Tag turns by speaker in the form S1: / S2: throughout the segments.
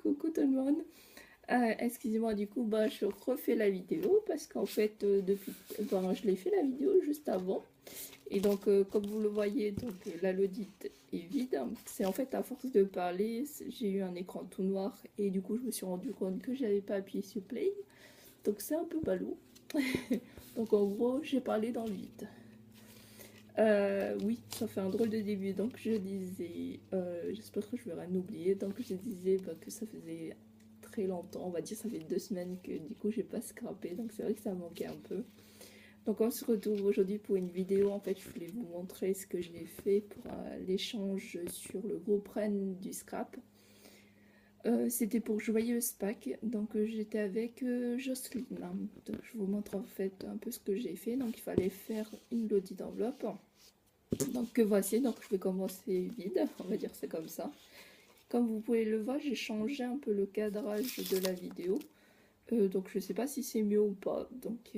S1: Coucou tout le monde. Excusez-moi, du coup, bah, je refais la vidéo parce qu'en fait, je l'ai fait la vidéo juste avant. Et donc, comme vous le voyez, donc là, l'audit est vide. C'est en fait à force de parler, j'ai eu un écran tout noir et du coup, je me suis rendu compte que j'avais pas appuyé sur play. Donc, c'est un peu ballot. Donc, en gros, j'ai parlé dans le vide. Oui, ça fait un drôle de début. Donc, je disais, j'espère que je vais rien oublier. Donc, je disais bah, que ça faisait très longtemps, on va dire, ça fait 2 semaines que du coup, j'ai pas scrappé. Donc, c'est vrai que ça manquait un peu. Donc, on se retrouve aujourd'hui pour une vidéo. En fait, je voulais vous montrer ce que j'ai fait pour l'échange sur le groupe Rennes du scrap. C'était pour Joyeuse Pâques, donc j'étais avec Jocelyne. Donc je vous montre en fait un peu ce que j'ai fait. Donc il fallait faire une lodi d'enveloppe. Donc voici, donc je vais commencer vide, on va dire c'est comme ça. Comme vous pouvez le voir, j'ai changé un peu le cadrage de la vidéo. Donc je sais pas si c'est mieux ou pas. Donc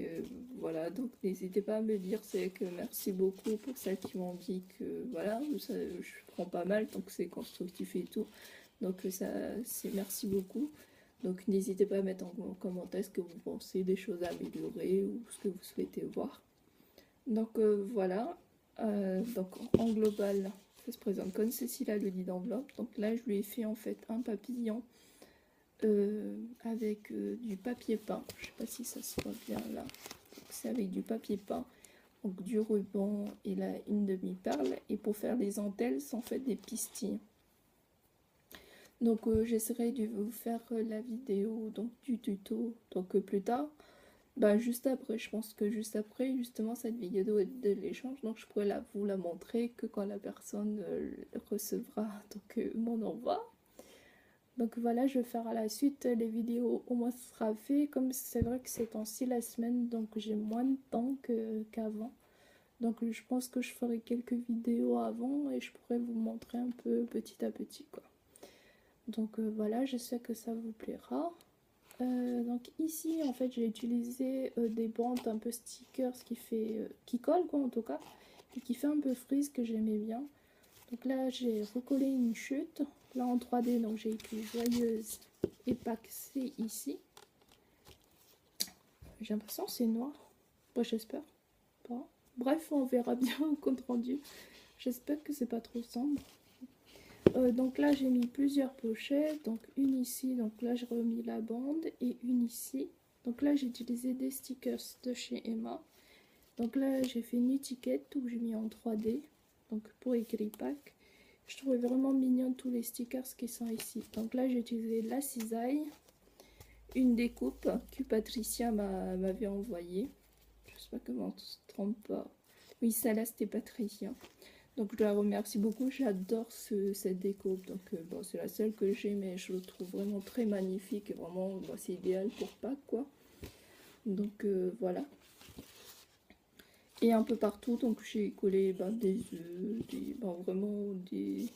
S1: voilà, donc n'hésitez pas à me dire, c'est que merci beaucoup pour celles qui m'ont dit que voilà, ça, je prends pas mal, donc c'est constructif et tout. Donc ça, c'est merci beaucoup. Donc n'hésitez pas à mettre en commentaire ce que vous pensez, des choses à améliorer ou ce que vous souhaitez voir. Donc voilà, donc en global, ça se présente comme ceci là, le lit d'enveloppe. Donc là, je lui ai fait en fait un papillon avec du papier peint. Je sais pas si ça se voit bien là. C'est avec du papier peint, donc du ruban et là une demi-perle. Et pour faire les dentelles, c'est en fait des pistilles. Donc j'essaierai de vous faire la vidéo donc du tuto donc plus tard. Bah juste après, je pense que juste après justement cette vidéo de l'échange, donc je pourrais vous la montrer que quand la personne recevra donc mon envoi. Donc voilà, je vais faire à la suite les vidéos, au moins ce sera fait. Comme c'est vrai que c'est temps-ci la semaine, donc j'ai moins de temps qu'avant. Donc je pense que je ferai quelques vidéos avant et je pourrai vous montrer un peu petit à petit quoi. Donc voilà, j'espère que ça vous plaira. Donc ici en fait j'ai utilisé des bandes un peu stickers qui collent quoi en tout cas et qui fait un peu frise que j'aimais bien. Donc là j'ai recollé une chute là en 3D, donc j'ai écrit Joyeuse et Pâques c'est ici. J'ai l'impression que c'est noir, bon, j'espère pas. Bref, on verra bien au compte rendu. J'espère que c'est pas trop sombre. Donc là j'ai mis plusieurs pochettes, donc une ici, donc là j'ai remis la bande et une ici. Donc là j'ai utilisé des stickers de chez Emma. Donc là j'ai fait une étiquette où j'ai mis en 3D, donc pour écrire Pâques. Je trouvais vraiment mignon tous les stickers qui sont ici. Donc là j'ai utilisé la cisaille, une découpe que Patricia m'avait envoyée. J'espère que je ne me trompe pas. Oui, celle-là c'était Patricia. Donc je la remercie beaucoup, j'adore cette découpe. Donc bon, c'est la seule que j'ai, mais je le trouve vraiment très magnifique et vraiment bon, c'est idéal pour Pâques quoi. Donc voilà. Et un peu partout, donc j'ai collé des œufs, vraiment des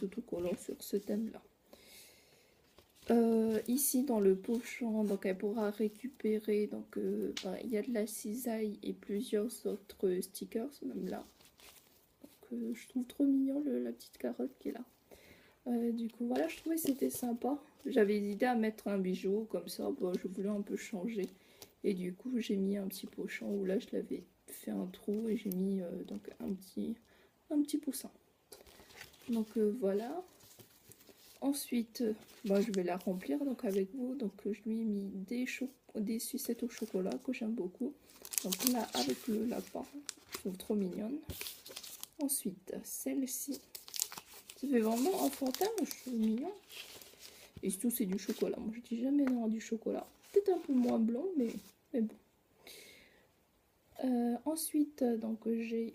S1: autocollants sur ce thème-là. Ici dans le pochon, donc elle pourra récupérer, donc il y a de la cisaille et plusieurs autres stickers, même là. Donc je trouve trop mignon la petite carotte qui est là. Du coup voilà, je trouvais que c'était sympa. J'avais hésité à mettre un bijou comme ça, bon, je voulais un peu changer. Et du coup j'ai mis un petit pochon où là je l'avais fait un trou et j'ai mis donc un petit poussin. Donc voilà. Ensuite, je vais la remplir donc avec vous. Donc je lui ai mis des sucettes au chocolat que j'aime beaucoup. Donc là avec le lapin, je trouve trop mignonne. Ensuite, celle-ci, ça fait vraiment enfantin, je trouve mignon. Et surtout c'est du chocolat. Moi je dis jamais non à du chocolat. Peut-être un peu moins blanc, mais bon. Ensuite, donc j'ai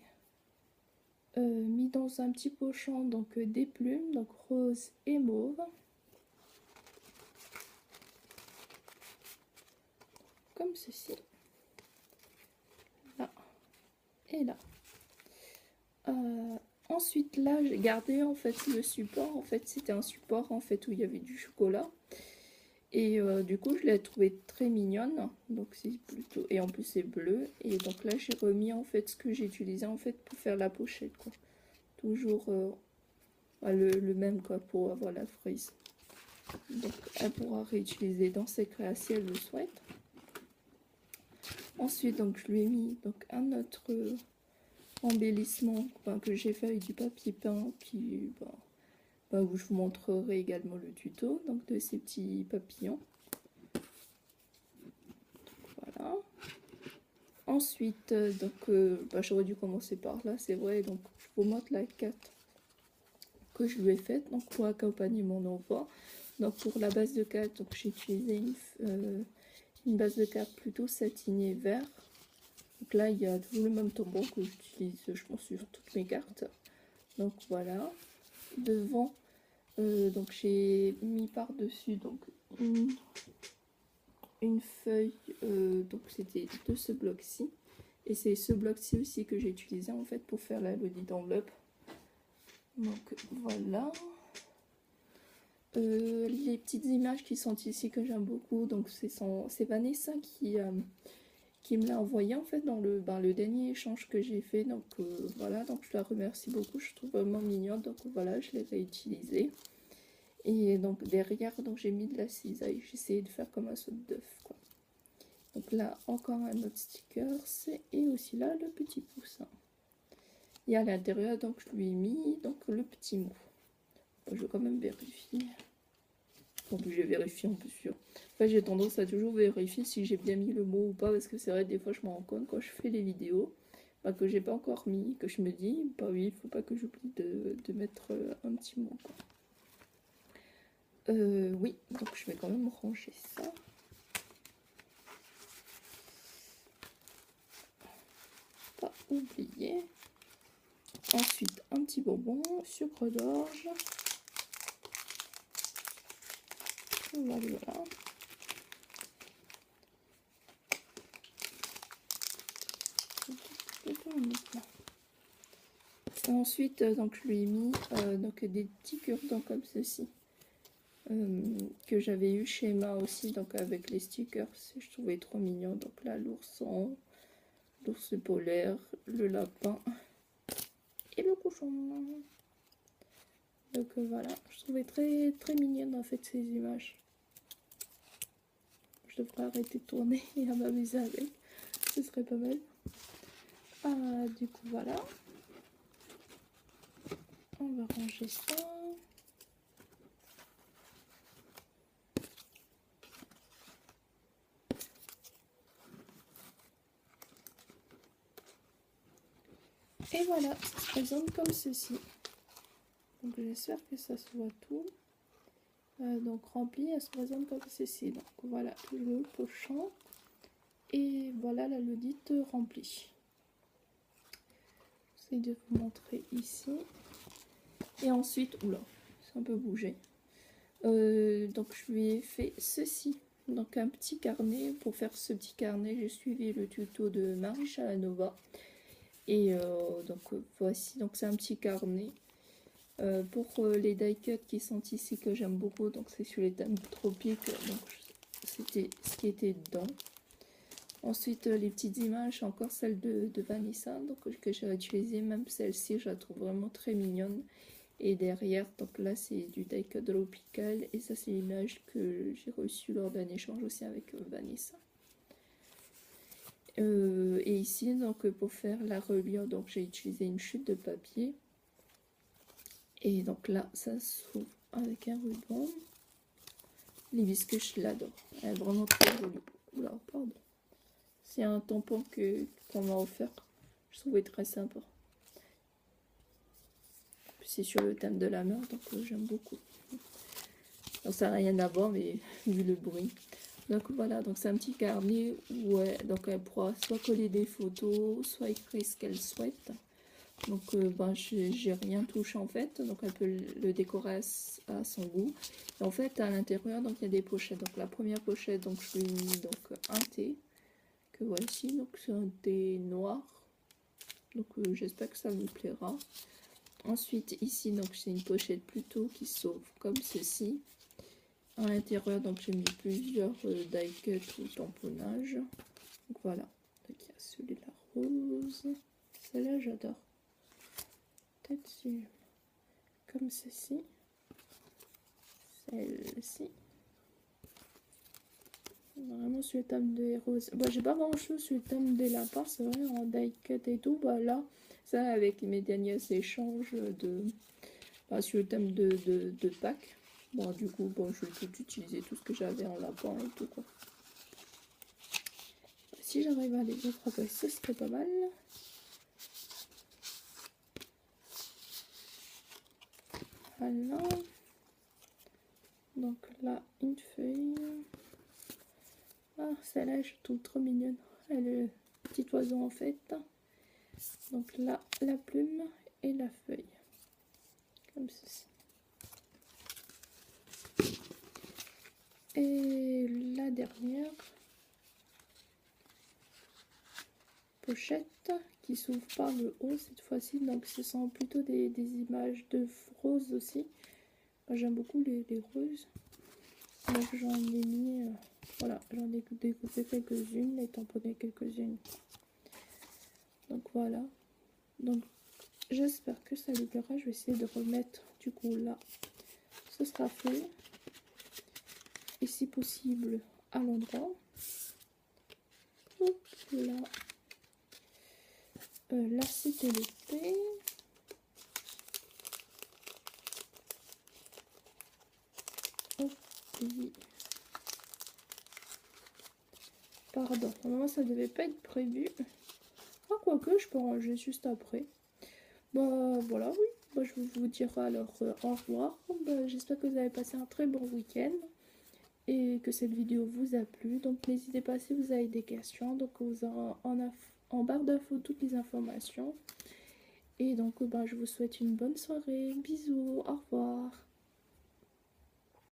S1: mis dans un petit pochon donc des plumes, donc rose et mauve. Comme ceci. Là et là. Ensuite là j'ai gardé en fait le support. En fait c'était un support en fait où il y avait du chocolat. Et du coup je l'ai trouvé très mignonne. Donc c'est plutôt. Et en plus c'est bleu. Et donc là j'ai remis en fait ce que j'ai utilisé en fait pour faire la pochette quoi. Toujours le même quoi pour avoir la frise. donc elle pourra réutiliser dans ses créations si elle le souhaite. Ensuite, donc je lui ai mis donc un autre embellissement que j'ai fait avec du papier peint, puis où je vous montrerai également le tuto donc de ces petits papillons. Donc, voilà. Ensuite, j'aurais dû commencer par là, c'est vrai. Donc je vous montre la carte que je lui ai faite donc pour accompagner mon enfant. Donc pour la base de carte, donc j'ai utilisé une base de carte plutôt satinée vert. Donc là il y a toujours le même tampon que j'utilise, je pense, sur toutes mes cartes. Donc voilà. Devant, donc j'ai mis par dessus donc une feuille, donc c'était de ce bloc-ci. Et c'est ce bloc-ci aussi que j'ai utilisé en fait pour faire la lodi d'enveloppe. Donc voilà. Les petites images qui sont ici que j'aime beaucoup, donc c'est Vanessa qui me l'a envoyé en fait dans le dernier échange que j'ai fait. Donc voilà, donc je la remercie beaucoup, je trouve vraiment mignonne. Donc voilà, je l'ai réutilisé. Et donc derrière, donc j'ai mis de la cisaille, j'ai essayé de faire comme un saut d'œuf quoi. Donc là encore un autre sticker, et aussi là le petit poussin. Et à l'intérieur, donc je lui ai mis donc le petit mot. Bon, je vais quand même vérifier. En plus, j'ai vérifié un peu sûr. Enfin, j'ai tendance à toujours vérifier si j'ai bien mis le mot ou pas, parce que c'est vrai, des fois, je me rends compte quand je fais les vidéos que j'ai pas encore mis, que je me dis, oui, il faut pas que j'oublie de mettre un petit mot. Quoi. Oui, donc je vais quand même ranger ça. Pas oublier. Ensuite, un petit bonbon, sucre d'orge. Voilà. Ensuite, donc je lui ai mis donc des petits cure-dents comme ceci que j'avais eu chez Emma aussi, donc avec les stickers, je trouvais trop mignon. Donc là, l'ourson, l'ours polaire, le lapin et le cochon. Donc voilà, je trouvais très très mignonne en fait ces images. Je devrais arrêter de tourner et à m'amuser avec, ce serait pas mal. Du coup voilà, on va ranger ça. Et voilà, ça se présente comme ceci. Donc j'espère que ça soit tout. Donc rempli, elle se présente comme ceci. Donc voilà le pochon. Et voilà la Lodite remplie. J'essaie de vous montrer ici. Et ensuite, oula, c'est un peu bougé. Donc je lui ai fait ceci. Donc un petit carnet. Pour faire ce petit carnet, j'ai suivi le tuto de Marie Chalanova. Et donc voici, donc c'est un petit carnet. Pour les die cuts qui sont ici que j'aime beaucoup, donc c'est sur les thèmes tropiques, donc c'était ce qui était dedans. Ensuite les petites images, encore celle de Vanessa, donc que j'ai utilisé, même celle-ci je la trouve vraiment très mignonne. Et derrière, donc là c'est du die cut tropical, et ça c'est l'image que j'ai reçue lors d'un échange aussi avec Vanessa. Et ici donc pour faire la reliure, donc j'ai utilisé une chute de papier. Et donc là, ça s'ouvre avec un ruban. L'hibiscus, je l'adore. Elle est vraiment très jolie. Oula, pardon. C'est un tampon qu'on m'a offert. Je trouvais très sympa. C'est sur le thème de la mer, donc j'aime beaucoup. Donc ça n'a rien à voir, mais vu le bruit. Donc voilà, donc c'est un petit carnet où donc elle pourra soit coller des photos, soit écrire ce qu'elle souhaite. Donc j'ai rien touché en fait, donc elle peut le décorer à son goût. Et en fait à l'intérieur donc il y a des pochettes. Donc la première pochette, donc je lui ai mis donc un thé que voici, donc c'est un thé noir. Donc j'espère que ça vous plaira. Ensuite ici donc c'est une pochette plutôt qui s'ouvre comme ceci. À l'intérieur donc j'ai mis plusieurs die cut ou tamponnages. Donc voilà, donc il y a celui-là rose, celle-là j'adore. Dessus comme ceci, celle-là,
S2: celle-ci. Vraiment sur le thème des roses. Bah, j'ai pas grand chose sur le thème des lapins, c'est vrai, en die cut et tout. Bah là,
S1: Ça, avec mes derniers échanges sur le thème de Pâques. Bon, du coup, bon, je vais tout utiliser, tout ce que j'avais en lapin et tout, quoi.
S2: Si j'arrive à les attraper, ce serait pas mal. Voilà. Donc là, une feuille. Ah, celle-là, je trouve trop mignonne. Elle est le petit oiseau en fait. Donc là, la plume et la feuille. Comme ceci. Et la dernière pochette qui s'ouvre par le haut cette fois-ci. Donc ce sont plutôt des images de roses aussi. J'aime beaucoup les roses. Donc j'en ai mis... voilà, j'en ai découpé quelques-unes et tamponné quelques-unes. Donc voilà. Donc j'espère que ça lui plaira. Je vais essayer de remettre du coup là. Ce sera fait. Et si possible à l'endroit. Hop là. Là c'était l'épée. Hop. Pardon, normalement ça devait pas être prévu. Ah, quoique je peux ranger juste après. Bah voilà, oui. Bah, je vous dirai alors au revoir. Bah, j'espère que vous avez passé un très bon week-end et que cette vidéo vous a plu. Donc n'hésitez pas si vous avez des questions. Donc vous aurez en barre d'infos toutes les informations. Et donc bah, je vous souhaite une bonne soirée. Bisous, au revoir.